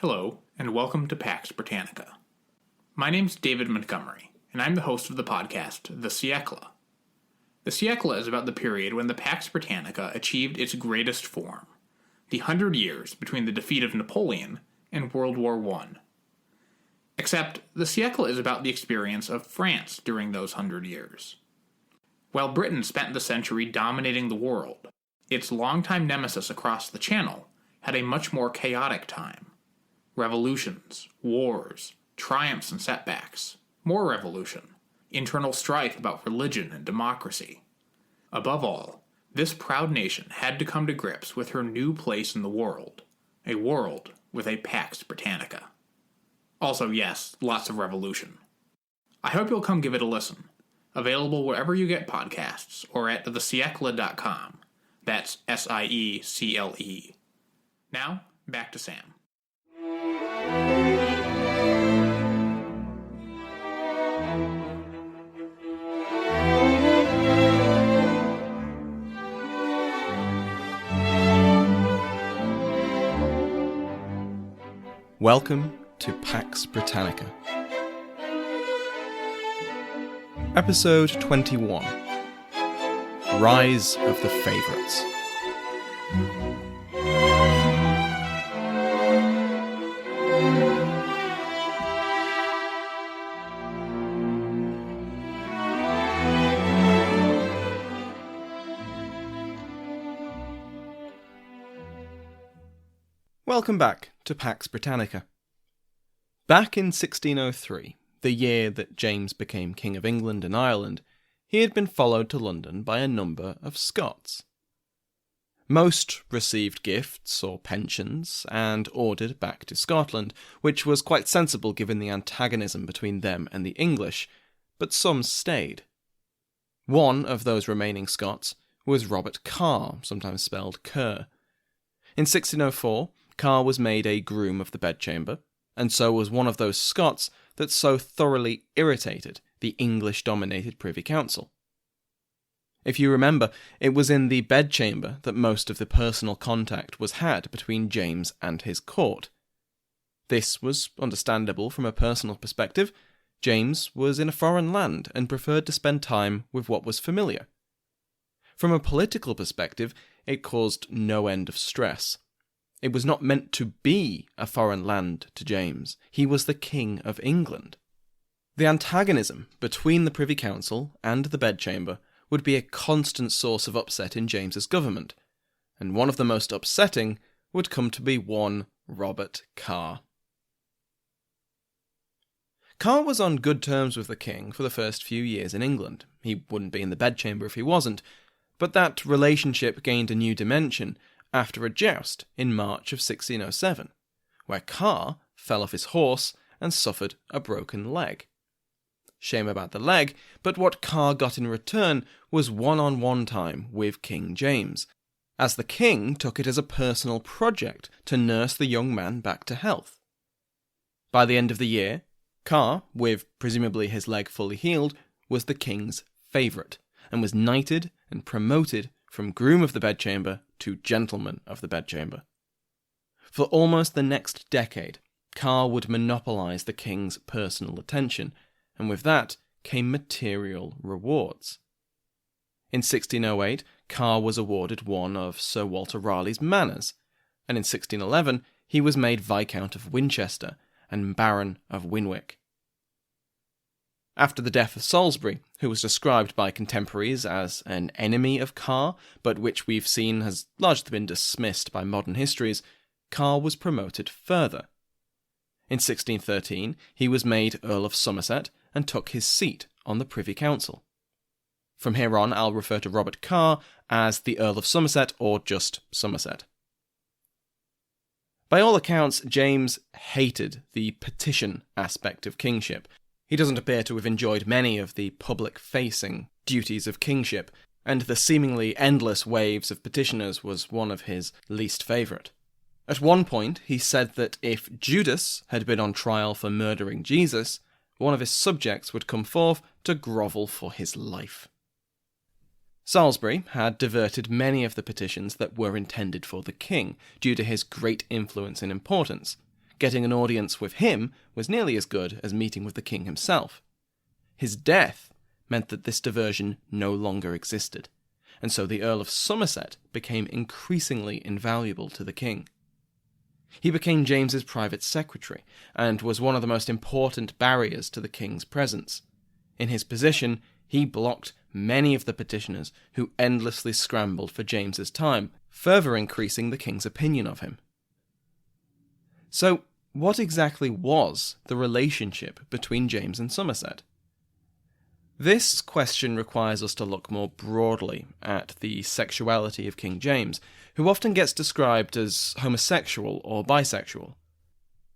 Hello, and welcome to Pax Britannica. My name's David Montgomery, and I'm the host of the podcast, The Siècle. The Siècle is about the period when the Pax Britannica achieved its greatest form, the 100 years between the defeat of Napoleon and World War I. Except, the Siècle is about the experience of France during those 100 years. While Britain spent the century dominating the world, its longtime nemesis across the Channel had a much more chaotic time. Revolutions, wars, triumphs and setbacks, more revolution, internal strife about religion and democracy. Above all, this proud nation had to come to grips with her new place in the world, a world with a Pax Britannica. Also, yes, lots of revolution. I hope you'll come give it a listen. Available wherever you get podcasts or at thesiecle.com. That's SIECLE. Now, back to Sam. Welcome to Pax Britannica. Episode 21. Rise of the Favourites. Welcome back to Pax Britannica. Back in 1603, the year that James became King of England and Ireland, he had been followed to London by a number of Scots. Most received gifts or pensions and ordered back to Scotland, which was quite sensible given the antagonism between them and the English, but some stayed. One of those remaining Scots was Robert Carr, sometimes spelled Kerr. In 1604, Carr was made a groom of the bedchamber, and so was one of those Scots that so thoroughly irritated the English-dominated Privy Council. If you remember, it was in the bedchamber that most of the personal contact was had between James and his court. This was understandable from a personal perspective. James was in a foreign land and preferred to spend time with what was familiar. From a political perspective, it caused no end of stress. It was not meant to be a foreign land to James. He was the King of England. The antagonism between the Privy Council and the bedchamber would be a constant source of upset in James's government, and one of the most upsetting would come to be one Robert Carr. Carr was on good terms with the king for the first few years in England. He wouldn't be in the bedchamber if he wasn't, but that relationship gained a new dimension after a joust in March of 1607, where Carr fell off his horse and suffered a broken leg. Shame about the leg, but what Carr got in return was one-on-one time with King James, as the king took it as a personal project to nurse the young man back to health. By the end of the year, Carr, with presumably his leg fully healed, was the king's favourite, and was knighted and promoted from groom of the bedchamber to gentleman of the bedchamber. For almost the next decade, Carr would monopolise the king's personal attention, and with that came material rewards. In 1608, Carr was awarded one of Sir Walter Raleigh's manors, and in 1611 he was made Viscount of Winchester and Baron of Winwick. After the death of Salisbury, who was described by contemporaries as an enemy of Carr, but which we've seen has largely been dismissed by modern histories, Carr was promoted further. In 1613, he was made Earl of Somerset and took his seat on the Privy Council. From here on, I'll refer to Robert Carr as the Earl of Somerset or just Somerset. By all accounts, James hated the petition aspect of kingship. He doesn't appear to have enjoyed many of the public-facing duties of kingship, and the seemingly endless waves of petitioners was one of his least favourite. At one point, he said that if Judas had been on trial for murdering Jesus, one of his subjects would come forth to grovel for his life. Salisbury had diverted many of the petitions that were intended for the king, due to his great influence and importance. getting an audience with him was nearly as good as meeting with the king himself. His death meant that this diversion no longer existed, and so the Earl of Somerset became increasingly invaluable to the king. He became James's private secretary, and was one of the most important barriers to the king's presence. In his position, he blocked many of the petitioners who endlessly scrambled for James's time, further increasing the king's opinion of him. So, what exactly was the relationship between James and Somerset? This question requires us to look more broadly at the sexuality of King James, who often gets described as homosexual or bisexual.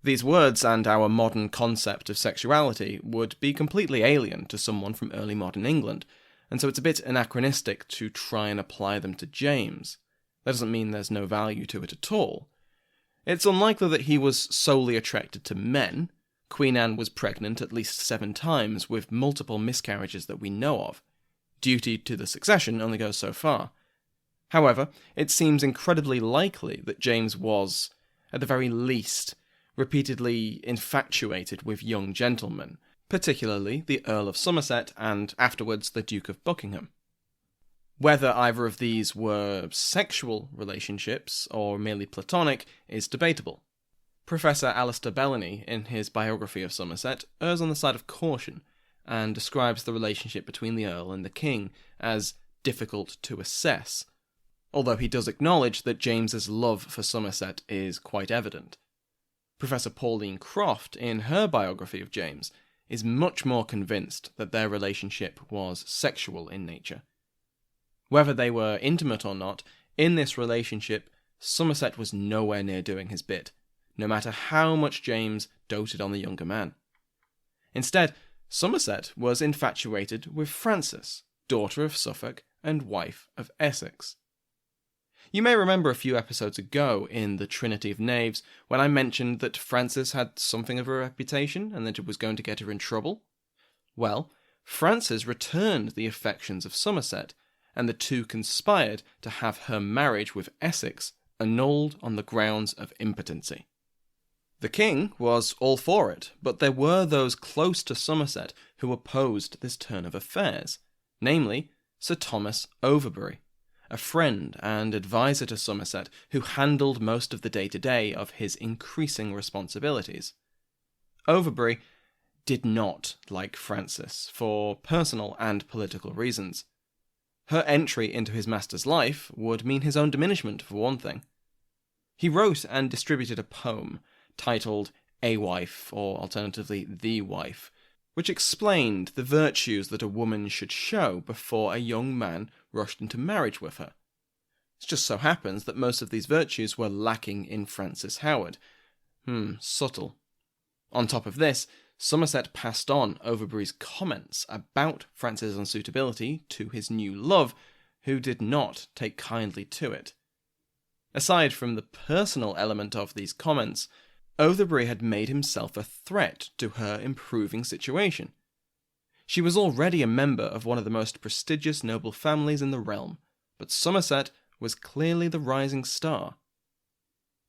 These words and our modern concept of sexuality would be completely alien to someone from early modern England, and so it's a bit anachronistic to try and apply them to James. That doesn't mean there's no value to it at all. It's unlikely that he was solely attracted to men. Queen Anne was pregnant at least 7 times, with multiple miscarriages that we know of. Duty to the succession only goes so far. However, it seems incredibly likely that James was, at the very least, repeatedly infatuated with young gentlemen, particularly the Earl of Somerset and afterwards the Duke of Buckingham. Whether either of these were sexual relationships or merely platonic is debatable. Professor Alistair Bellany, in his Biography of Somerset, errs on the side of caution, and describes the relationship between the Earl and the King as difficult to assess, although he does acknowledge that James's love for Somerset is quite evident. Professor Pauline Croft, in her biography of James, is much more convinced that their relationship was sexual in nature. Whether they were intimate or not, in this relationship, Somerset was nowhere near doing his bit, no matter how much James doted on the younger man. Instead, Somerset was infatuated with Frances, daughter of Suffolk and wife of Essex. You may remember a few episodes ago in The Trinity of Knaves when I mentioned that Frances had something of a reputation and that it was going to get her in trouble. Well, Frances returned the affections of Somerset, and the two conspired to have her marriage with Essex annulled on the grounds of impotency. The king was all for it, but there were those close to Somerset who opposed this turn of affairs, namely Sir Thomas Overbury, a friend and advisor to Somerset who handled most of the day-to-day of his increasing responsibilities. Overbury did not like Frances for personal and political reasons. Her entry into his master's life would mean his own diminishment, for one thing. He wrote and distributed a poem titled A Wife, or alternatively The Wife, which explained the virtues that a woman should show before a young man rushed into marriage with her. It just so happens that most of these virtues were lacking in Frances Howard. Subtle. On top of this, Somerset passed on Overbury's comments about Frances' unsuitability to his new love, who did not take kindly to it. Aside from the personal element of these comments, Overbury had made himself a threat to her improving situation. She was already a member of one of the most prestigious noble families in the realm, but Somerset was clearly the rising star.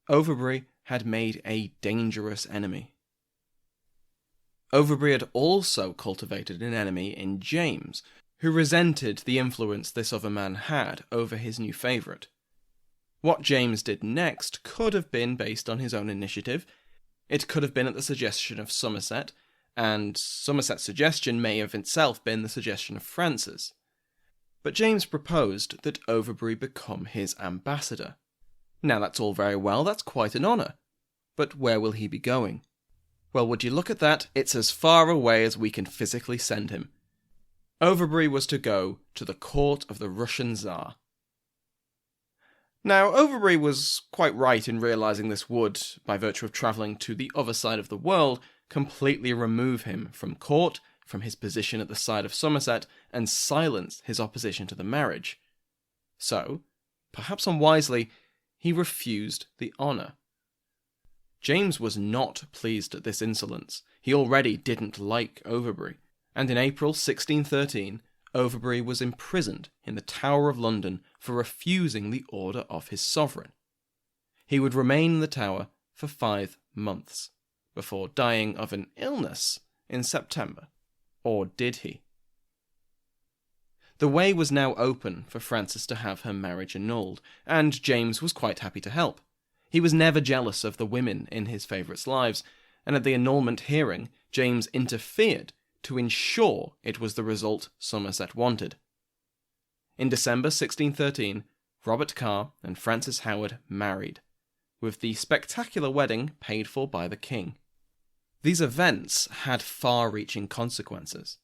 Overbury had made a dangerous enemy. Overbury had also cultivated an enemy in James, who resented the influence this other man had over his new favourite. What James did next could have been based on his own initiative. It could have been at the suggestion of Somerset, and Somerset's suggestion may have itself been the suggestion of Frances. But James proposed that Overbury become his ambassador. Now that's all very well, that's quite an honour. But where will he be going? Well, would you look at that, it's as far away as we can physically send him. Overbury was to go to the court of the Russian Tsar. Now, Overbury was quite right in realising this would, by virtue of travelling to the other side of the world, completely remove him from court, from his position at the side of Somerset, and silence his opposition to the marriage. So, perhaps unwisely, he refused the honour. James was not pleased at this insolence. He already didn't like Overbury, and in April 1613, Overbury was imprisoned in the Tower of London for refusing the order of his sovereign. He would remain in the Tower for 5 months, before dying of an illness in September. Or did he? The way was now open for Frances to have her marriage annulled, and James was quite happy to help. He was never jealous of the women in his favourites' lives, and at the annulment hearing, James interfered to ensure it was the result Somerset wanted. In December 1613, Robert Carr and Frances Howard married, with the spectacular wedding paid for by the king. These events had far-reaching consequences.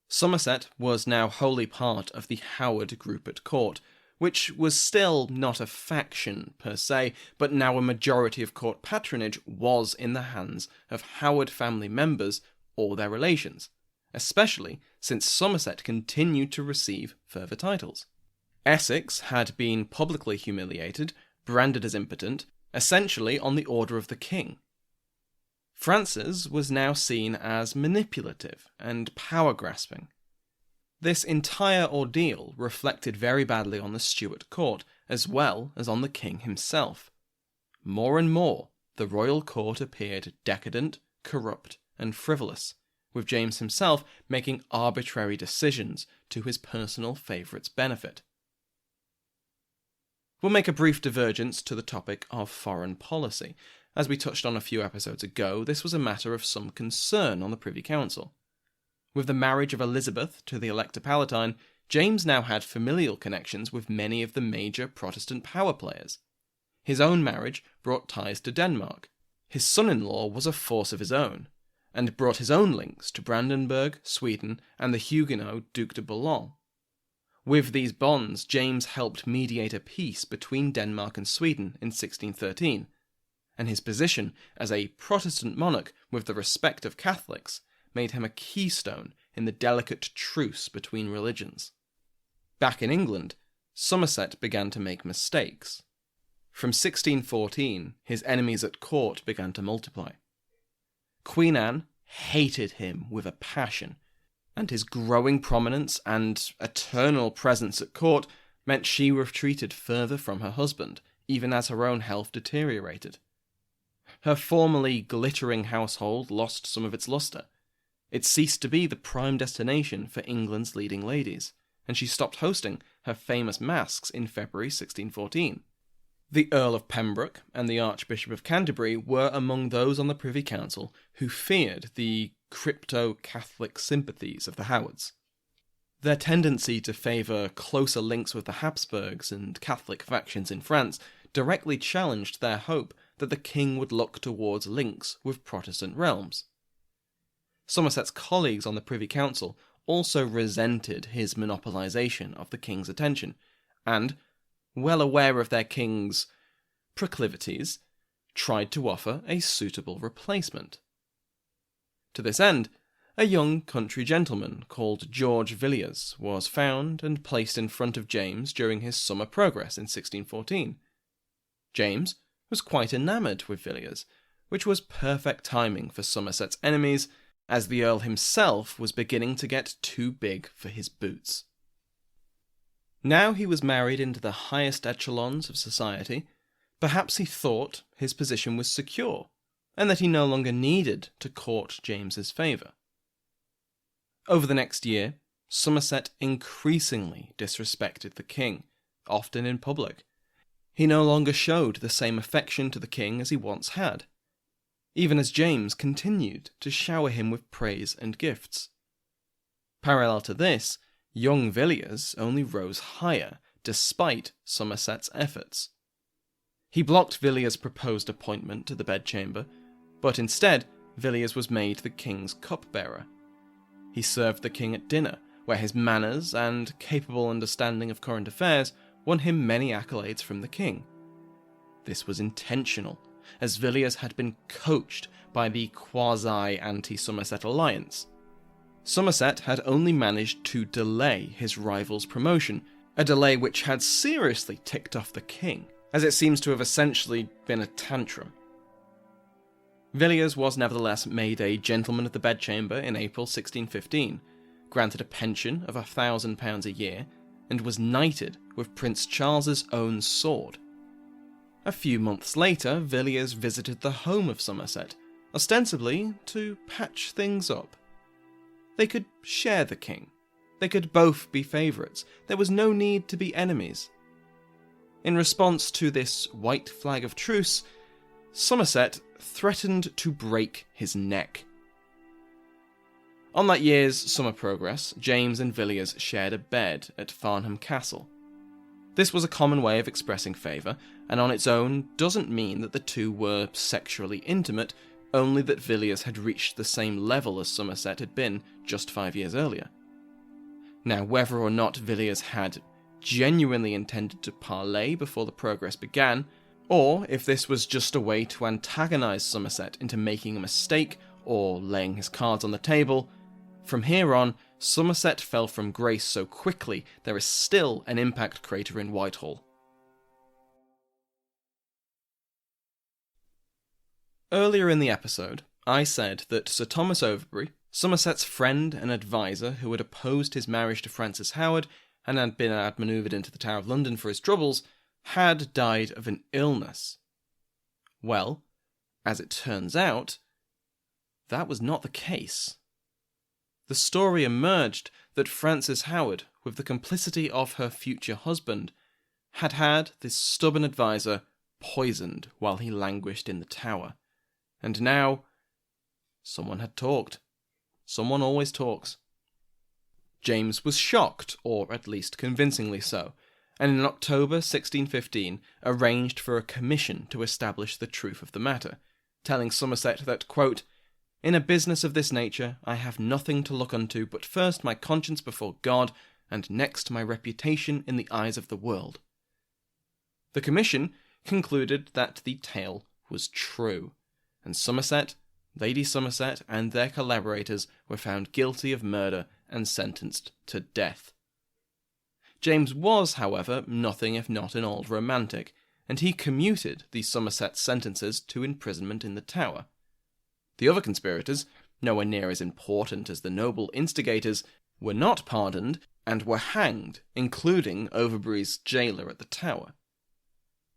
Somerset was now wholly part of the Howard group at court, which was still not a faction per se, but now a majority of court patronage was in the hands of Howard family members or their relations, especially since Somerset continued to receive further titles. Essex had been publicly humiliated, branded as impotent, essentially on the order of the king. Frances was now seen as manipulative and power-grasping. This entire ordeal reflected very badly on the Stuart Court, as well as on the king himself. More and more, the royal court appeared decadent, corrupt, and frivolous, with James himself making arbitrary decisions to his personal favourite's benefit. We'll make a brief divergence to the topic of foreign policy. As we touched on a few episodes ago, this was a matter of some concern on the Privy Council. With the marriage of Elizabeth to the Elector Palatine, James now had familial connections with many of the major Protestant power players. His own marriage brought ties to Denmark. His son-in-law was a force of his own, and brought his own links to Brandenburg, Sweden, and the Huguenot Duke de Bouillon. With these bonds, James helped mediate a peace between Denmark and Sweden in 1613, and his position as a Protestant monarch with the respect of Catholics made him a keystone in the delicate truce between religions. Back in England, Somerset began to make mistakes. From 1614, his enemies at court began to multiply. Queen Anne hated him with a passion, and his growing prominence and eternal presence at court meant she retreated further from her husband, even as her own health deteriorated. Her formerly glittering household lost some of its lustre. It ceased to be the prime destination for England's leading ladies, and she stopped hosting her famous masques in February 1614. The Earl of Pembroke and the Archbishop of Canterbury were among those on the Privy Council who feared the crypto-Catholic sympathies of the Howards. Their tendency to favour closer links with the Habsburgs and Catholic factions in France directly challenged their hope that the king would look towards links with Protestant realms. Somerset's colleagues on the Privy Council also resented his monopolisation of the king's attention, and, well aware of their king's proclivities, tried to offer a suitable replacement. To this end, a young country gentleman called George Villiers was found and placed in front of James during his summer progress in 1614. James was quite enamoured with Villiers, which was perfect timing for Somerset's enemies, as the Earl himself was beginning to get too big for his boots. Now he was married into the highest echelons of society, perhaps he thought his position was secure, and that he no longer needed to court James's favour. Over the next year, Somerset increasingly disrespected the king, often in public. He no longer showed the same affection to the king as he once had, even as James continued to shower him with praise and gifts. Parallel to this, young Villiers only rose higher, despite Somerset's efforts. He blocked Villiers' proposed appointment to the bedchamber, but instead, Villiers was made the king's cupbearer. He served the king at dinner, where his manners and capable understanding of current affairs won him many accolades from the king. This was intentional, as Villiers had been coached by the quasi-anti-Somerset alliance. Somerset had only managed to delay his rival's promotion, a delay which had seriously ticked off the king, as it seems to have essentially been a tantrum. Villiers was nevertheless made a gentleman of the bedchamber in April 1615, granted a pension of £1,000 a year, and was knighted with Prince Charles's own sword. A few months later, Villiers visited the home of Somerset, ostensibly to patch things up. They could share the king. They could both be favourites. There was no need to be enemies. In response to this white flag of truce, Somerset threatened to break his neck. On that year's summer progress, James and Villiers shared a bed at Farnham Castle. This was a common way of expressing favour, and on its own doesn't mean that the two were sexually intimate, only that Villiers had reached the same level as Somerset had been just 5 years earlier. Now, whether or not Villiers had genuinely intended to parley before the progress began, or if this was just a way to antagonise Somerset into making a mistake or laying his cards on the table, from here on, Somerset fell from grace so quickly there is still an impact crater in Whitehall. Earlier in the episode, I said that Sir Thomas Overbury, Somerset's friend and advisor who had opposed his marriage to Frances Howard and had been outmanoeuvred into the Tower of London for his troubles, had died of an illness. Well, as it turns out, that was not the case. The story emerged that Frances Howard, with the complicity of her future husband, had had this stubborn advisor poisoned while he languished in the Tower. And now, someone had talked. Someone always talks. James was shocked, or at least convincingly so, and in October 1615 arranged for a commission to establish the truth of the matter, telling Somerset that, quote, "In a business of this nature, I have nothing to look unto but first my conscience before God, and next my reputation in the eyes of the world." The commission concluded that the tale was true, and Somerset, Lady Somerset, and their collaborators were found guilty of murder and sentenced to death. James was, however, nothing if not an old romantic, and he commuted the Somerset sentences to imprisonment in the Tower. The other conspirators, nowhere near as important as the noble instigators, were not pardoned and were hanged, including Overbury's jailer at the Tower.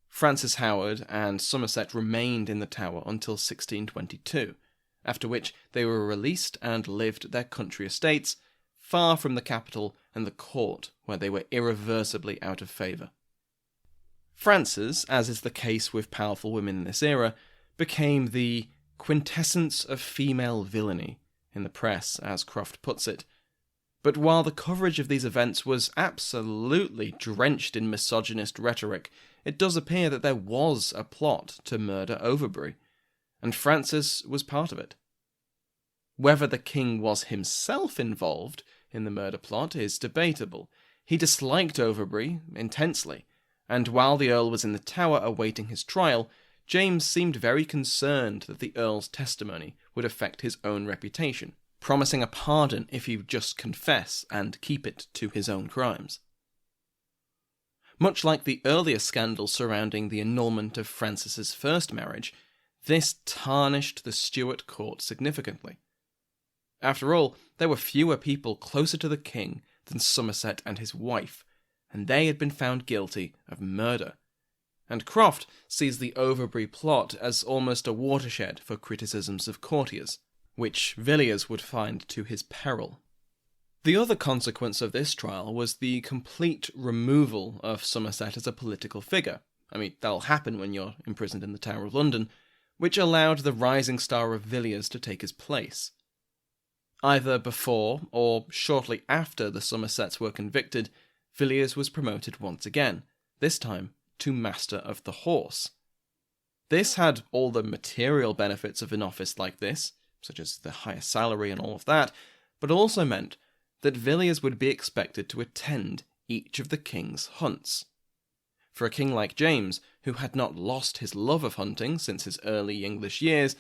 Frances Howard and Somerset remained in the Tower until 1622, after which they were released and lived at their country estates, far from the capital and the court, where they were irreversibly out of favour. Frances, as is the case with powerful women in this era, became the quintessence of female villainy in the press, as Croft puts it. But while the coverage of these events was absolutely drenched in misogynist rhetoric, it does appear that there was a plot to murder Overbury, and Frances was part of it. Whether the king was himself involved in the murder plot is debatable. He disliked Overbury intensely, and while the Earl was in the Tower awaiting his trial, James seemed very concerned that the Earl's testimony would affect his own reputation, promising a pardon if he would just confess and keep it to his own crimes. Much like the earlier scandal surrounding the annulment of Frances's first marriage, this tarnished the Stuart Court significantly. After all, there were fewer people closer to the king than Somerset and his wife, and they had been found guilty of murder. And Croft sees the Overbury plot as almost a watershed for criticisms of courtiers, which Villiers would find to his peril. The other consequence of this trial was the complete removal of Somerset as a political figure. I mean, that'll happen when you're imprisoned in the Tower of London, which allowed the rising star of Villiers to take his place. Either before or shortly after the Somersets were convicted, Villiers was promoted once again, this time to Master of the Horse. This had all the material benefits of an office like this, such as the higher salary and all of that, but also meant that Villiers would be expected to attend each of the king's hunts. For a king like James, who had not lost his love of hunting since his early English years,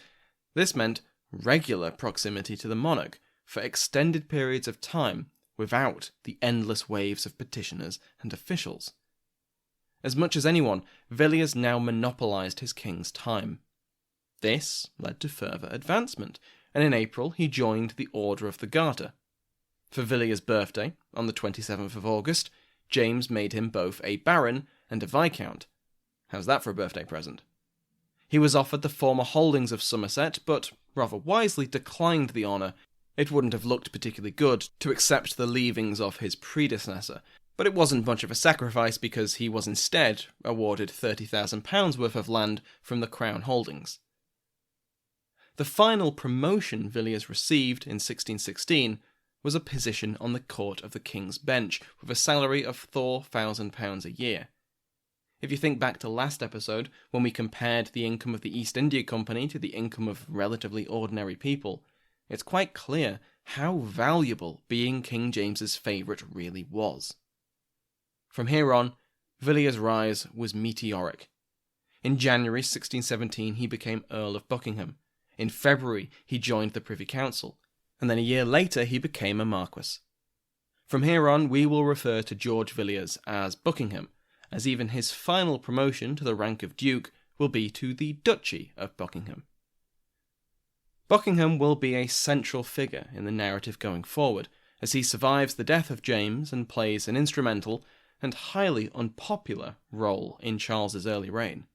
this meant regular proximity to the monarch for extended periods of time without the endless waves of petitioners and officials. As much as anyone, Villiers now monopolised his king's time. This led to further advancement, and in April he joined the Order of the Garter. For Villiers' birthday, on the 27th of August, James made him both a baron and a viscount. How's that for a birthday present? He was offered the former holdings of Somerset, but rather wisely declined the honour. It wouldn't have looked particularly good to accept the leavings of his predecessor, but it wasn't much of a sacrifice because he was instead awarded £30,000 worth of land from the Crown holdings. The final promotion Villiers received in 1616 was a position on the Court of the King's Bench, with a salary of £4,000 a year. If you think back to last episode, when we compared the income of the East India Company to the income of relatively ordinary people, it's quite clear how valuable being King James's favourite really was. From here on, Villiers' rise was meteoric. In January 1617 he became Earl of Buckingham. In February he joined the Privy Council, and then a year later he became a Marquess. From here on we will refer to George Villiers as Buckingham, as even his final promotion to the rank of Duke will be to the Duchy of Buckingham. Buckingham will be a central figure in the narrative going forward, as he survives the death of James and plays an instrumental and highly unpopular role in Charles's early reign.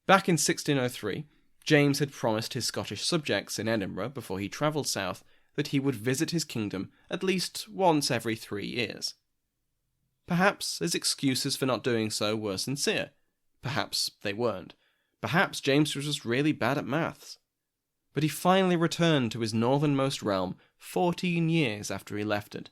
Back in 1603, James had promised his Scottish subjects in Edinburgh before he travelled south that he would visit his kingdom at least once every 3 years. Perhaps his excuses for not doing so were sincere. Perhaps they weren't. Perhaps James was just really bad at maths. But he finally returned to his northernmost realm 14 years after he left it.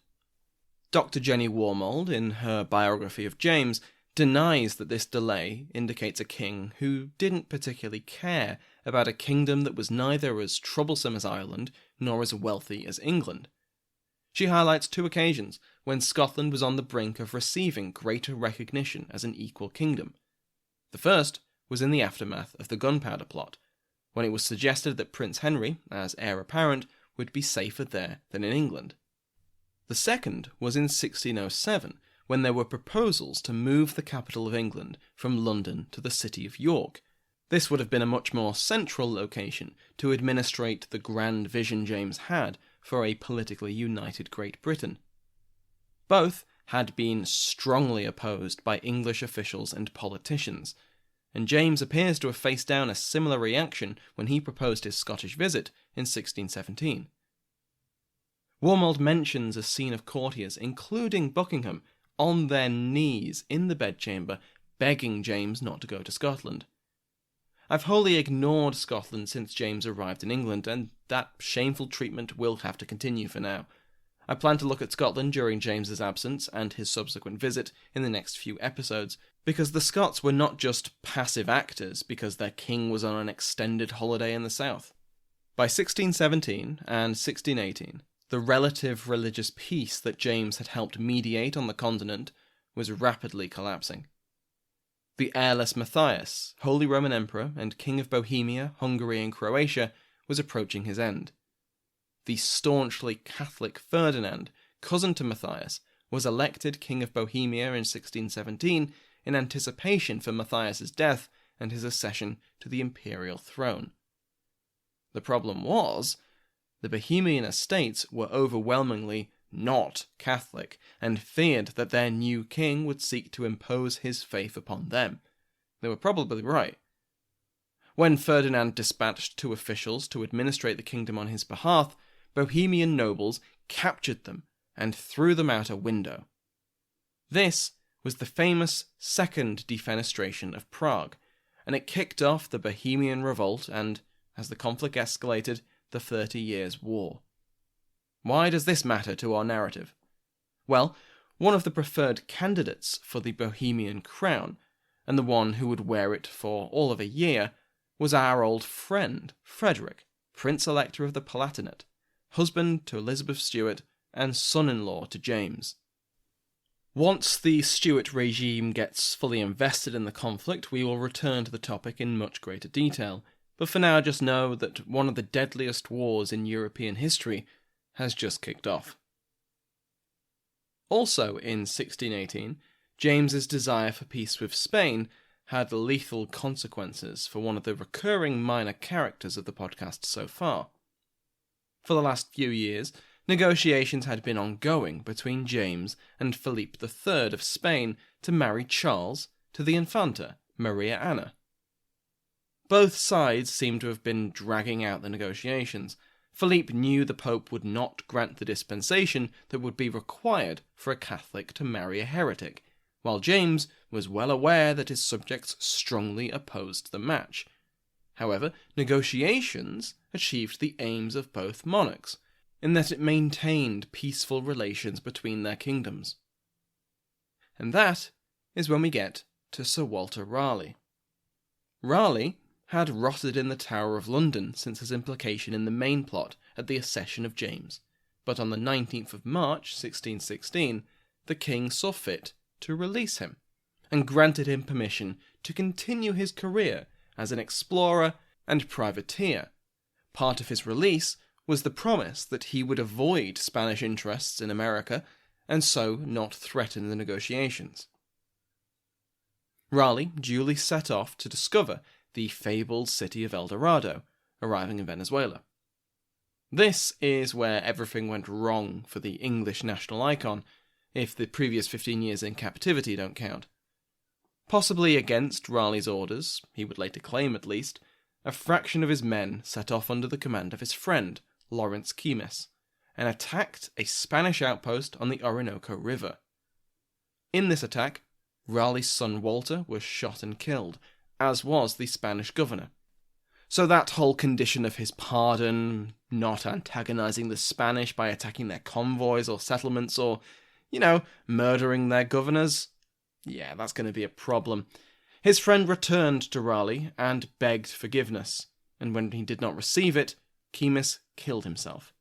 Dr. Jenny Warmold, in her Biography of James, denies that this delay indicates a king who didn't particularly care about a kingdom that was neither as troublesome as Ireland nor as wealthy as England. She highlights 2 occasions when Scotland was on the brink of receiving greater recognition as an equal kingdom. The first was in the aftermath of the Gunpowder Plot, when it was suggested that Prince Henry, as heir apparent, would be safer there than in England. The second was in 1607, when there were proposals to move the capital of England from London to the city of York. This would have been a much more central location to administrate the grand vision James had for a politically united Great Britain. Both had been strongly opposed by English officials and politicians, and James appears to have faced down a similar reaction when he proposed his Scottish visit in 1617. Warmold mentions a scene of courtiers, including Buckingham, on their knees in the bedchamber, begging James not to go to Scotland. I've wholly ignored Scotland since James arrived in England, and that shameful treatment will have to continue for now. I plan to look at Scotland during James's absence and his subsequent visit in the next few episodes, because the Scots were not just passive actors because their king was on an extended holiday in the south. By 1617 and 1618, the relative religious peace that James had helped mediate on the continent was rapidly collapsing. The heirless Matthias, Holy Roman Emperor and King of Bohemia, Hungary and Croatia, was approaching his end. The staunchly Catholic Ferdinand, cousin to Matthias, was elected King of Bohemia in 1617 in anticipation for Matthias's death and his accession to the imperial throne. The problem was, the Bohemian estates were overwhelmingly not Catholic, and feared that their new king would seek to impose his faith upon them. They were probably right. When Ferdinand dispatched 2 officials to administrate the kingdom on his behalf, Bohemian nobles captured them and threw them out a window. This was the famous Second Defenestration of Prague, and it kicked off the Bohemian Revolt and, as the conflict escalated, the 30 Years' War. Why does this matter to our narrative? Well, one of the preferred candidates for the Bohemian crown, and the one who would wear it for all of a year, was our old friend, Frederick, Prince-Elector of the Palatinate, husband to Elizabeth Stewart and son-in-law to James. Once the Stewart regime gets fully invested in the conflict, we will return to the topic in much greater detail, but for now just know that one of the deadliest wars in European history has just kicked off. Also in 1618, James's desire for peace with Spain had lethal consequences for one of the recurring minor characters of the podcast so far. For the last few years, negotiations had been ongoing between James and Philippe III of Spain to marry Charles, to the Infanta, Maria Anna. Both sides seem to have been dragging out the negotiations. Philippe knew the Pope would not grant the dispensation that would be required for a Catholic to marry a heretic, while James was well aware that his subjects strongly opposed the match. However, negotiations achieved the aims of both monarchs, in that it maintained peaceful relations between their kingdoms. And that is when we get to Sir Walter Raleigh. Raleigh had rotted in the Tower of London since his implication in the main plot at the accession of James, but on the 19th of March 1616 the king saw fit to release him, and granted him permission to continue his career as an explorer and privateer. Part of his release was the promise that he would avoid Spanish interests in America, and so not threaten the negotiations. Raleigh duly set off to discover the fabled city of El Dorado, arriving in Venezuela. This is where everything went wrong for the English national icon, if the previous 15 years in captivity don't count. Possibly against Raleigh's orders, he would later claim at least, a fraction of his men set off under the command of his friend, Lawrence Keymis, and attacked a Spanish outpost on the Orinoco River. In this attack, Raleigh's son Walter was shot and killed, as was the Spanish governor. So that whole condition of his pardon, not antagonizing the Spanish by attacking their convoys or settlements or, murdering their governors, yeah, that's going to be a problem. His friend returned to Raleigh and begged forgiveness, and when he did not receive it, Keymis killed himself.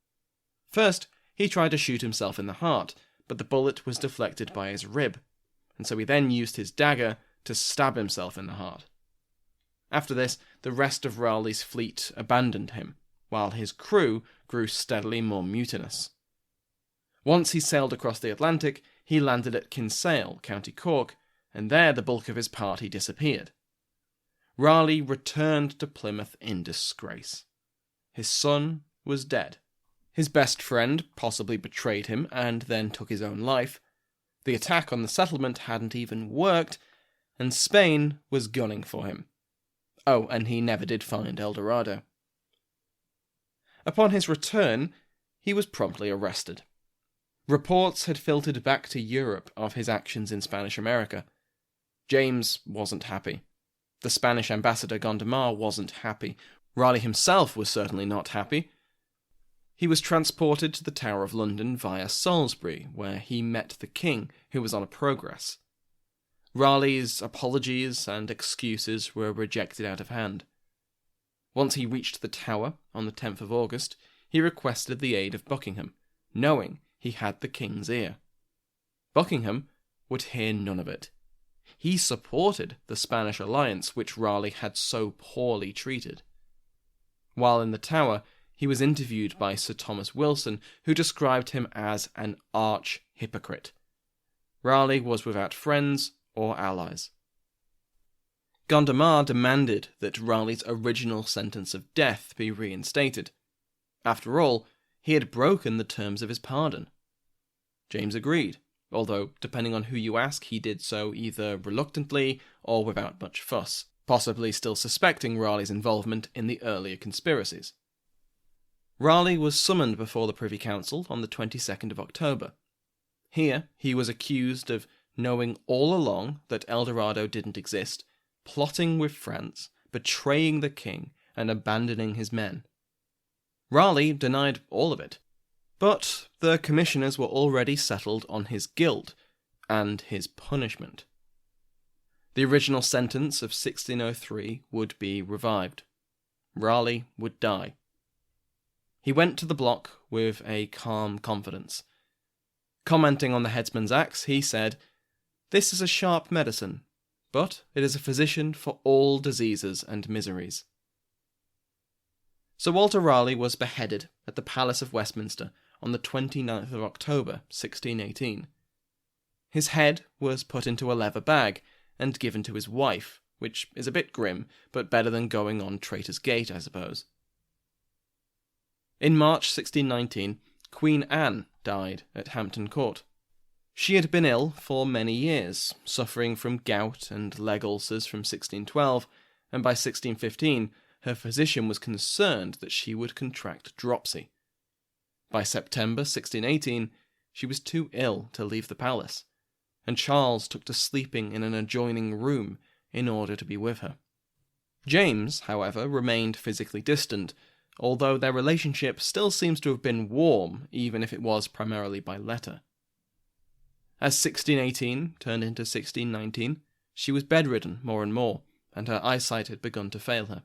First, he tried to shoot himself in the heart, but the bullet was deflected by his rib, and so he then used his dagger to stab himself in the heart. After this, the rest of Raleigh's fleet abandoned him, while his crew grew steadily more mutinous. Once he sailed across the Atlantic, he landed at Kinsale, County Cork, and there the bulk of his party disappeared. Raleigh returned to Plymouth in disgrace. His son was dead. His best friend possibly betrayed him and then took his own life. The attack on the settlement hadn't even worked, and Spain was gunning for him. Oh, and he never did find El Dorado. Upon his return, he was promptly arrested. Reports had filtered back to Europe of his actions in Spanish America. James wasn't happy. The Spanish ambassador Gondomar wasn't happy. Raleigh himself was certainly not happy. He was transported to the Tower of London via Salisbury, where he met the king, who was on a progress. Raleigh's apologies and excuses were rejected out of hand. Once he reached the Tower, on the 10th of August, he requested the aid of Buckingham, knowing he had the king's ear. Buckingham would hear none of it. He supported the Spanish alliance which Raleigh had so poorly treated. While in the Tower, he was interviewed by Sir Thomas Wilson, who described him as an arch-hypocrite. Raleigh was without friends or allies. Gondomar demanded that Raleigh's original sentence of death be reinstated. After all, he had broken the terms of his pardon. James agreed, although, depending on who you ask, he did so either reluctantly or without much fuss, possibly still suspecting Raleigh's involvement in the earlier conspiracies. Raleigh was summoned before the Privy Council on the 22nd of October. Here, he was accused of knowing all along that El Dorado didn't exist, plotting with France, betraying the king, and abandoning his men. Raleigh denied all of it, but the commissioners were already settled on his guilt and his punishment. The original sentence of 1603 would be revived. Raleigh would die. He went to the block with a calm confidence. Commenting on the headsman's axe, he said, "This is a sharp medicine, but it is a physician for all diseases and miseries." Sir Walter Raleigh was beheaded at the Palace of Westminster on the 29th of October, 1618. His head was put into a leather bag and given to his wife, which is a bit grim, but better than going on Traitor's Gate, I suppose. In March 1619, Queen Anne died at Hampton Court. She had been ill for many years, suffering from gout and leg ulcers from 1612, and by 1615 her physician was concerned that she would contract dropsy. By September 1618, she was too ill to leave the palace, and Charles took to sleeping in an adjoining room in order to be with her. James, however, remained physically distant, although their relationship still seems to have been warm, even if it was primarily by letter. As 1618 turned into 1619, she was bedridden more and more, and her eyesight had begun to fail her.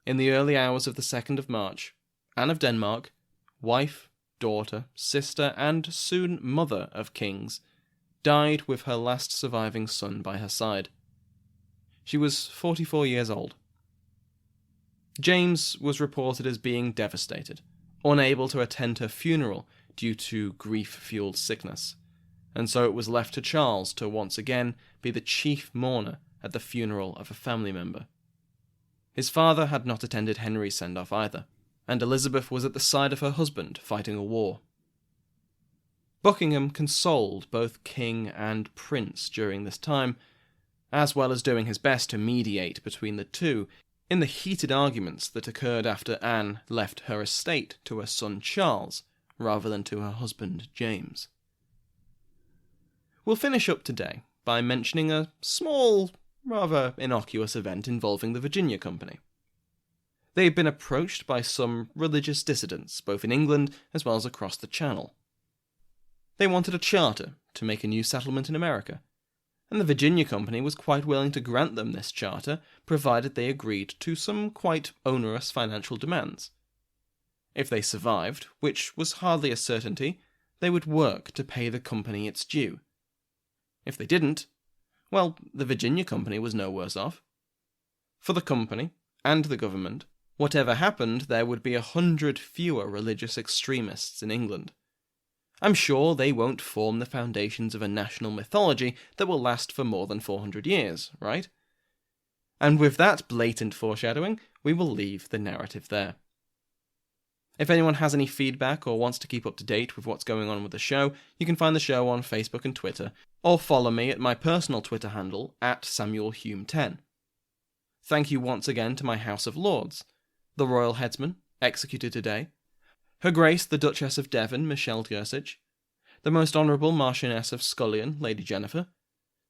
In the early hours of the 2nd of March, Anne of Denmark, wife, daughter, sister, and soon mother of kings, died with her last surviving son by her side. She was 44 years old. James was reported as being devastated, unable to attend her funeral due to grief-fueled sickness, and so it was left to Charles to once again be the chief mourner at the funeral of a family member. His father had not attended Henry's send-off either, and Elizabeth was at the side of her husband fighting a war. Buckingham consoled both king and prince during this time, as well as doing his best to mediate between the two in the heated arguments that occurred after Anne left her estate to her son Charles, rather than to her husband James. We'll finish up today by mentioning a small, rather innocuous event involving the Virginia Company. They had been approached by some religious dissidents, both in England as well as across the Channel. They wanted a charter to make a new settlement in America, and the Virginia Company was quite willing to grant them this charter, provided they agreed to some quite onerous financial demands. If they survived, which was hardly a certainty, they would work to pay the company its due. If they didn't, well, the Virginia Company was no worse off. For the company, and the government, whatever happened, there would be 100 fewer religious extremists in England. I'm sure they won't form the foundations of a national mythology that will last for more than 400 years, right? And with that blatant foreshadowing, we will leave the narrative there. If anyone has any feedback or wants to keep up to date with what's going on with the show, you can find the show on Facebook and Twitter, or follow me at my personal Twitter handle, @SamuelHume10. Thank you once again to my House of Lords, the Royal Headsman, executed today, Her Grace the Duchess of Devon, Michelle Gersich, the Most Honourable Marchioness of Scullion, Lady Jennifer,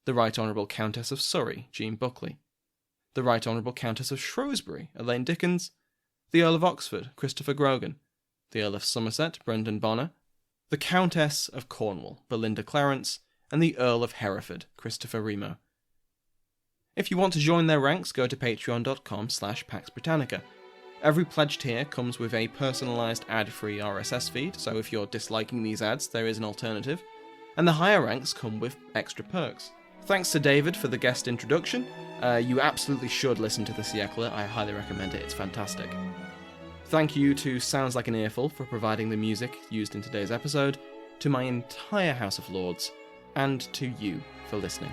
the Right Honourable Countess of Surrey, Jean Buckley, the Right Honourable Countess of Shrewsbury, Elaine Dickens, the Earl of Oxford, Christopher Grogan, the Earl of Somerset, Brendan Bonner, the Countess of Cornwall, Belinda Clarence, and the Earl of Hereford, Christopher Remo. If you want to join their ranks, go to patreon.com/Pax Britannica. Every pledge tier comes with a personalised ad-free RSS feed, so if you're disliking these ads, there is an alternative, and the higher ranks come with extra perks. Thanks to David for the guest introduction. You absolutely should listen to the Siècle. I highly recommend it. It's fantastic. Thank you to Sounds Like an Earful for providing the music used in today's episode, to my entire House of Lords, and to you for listening.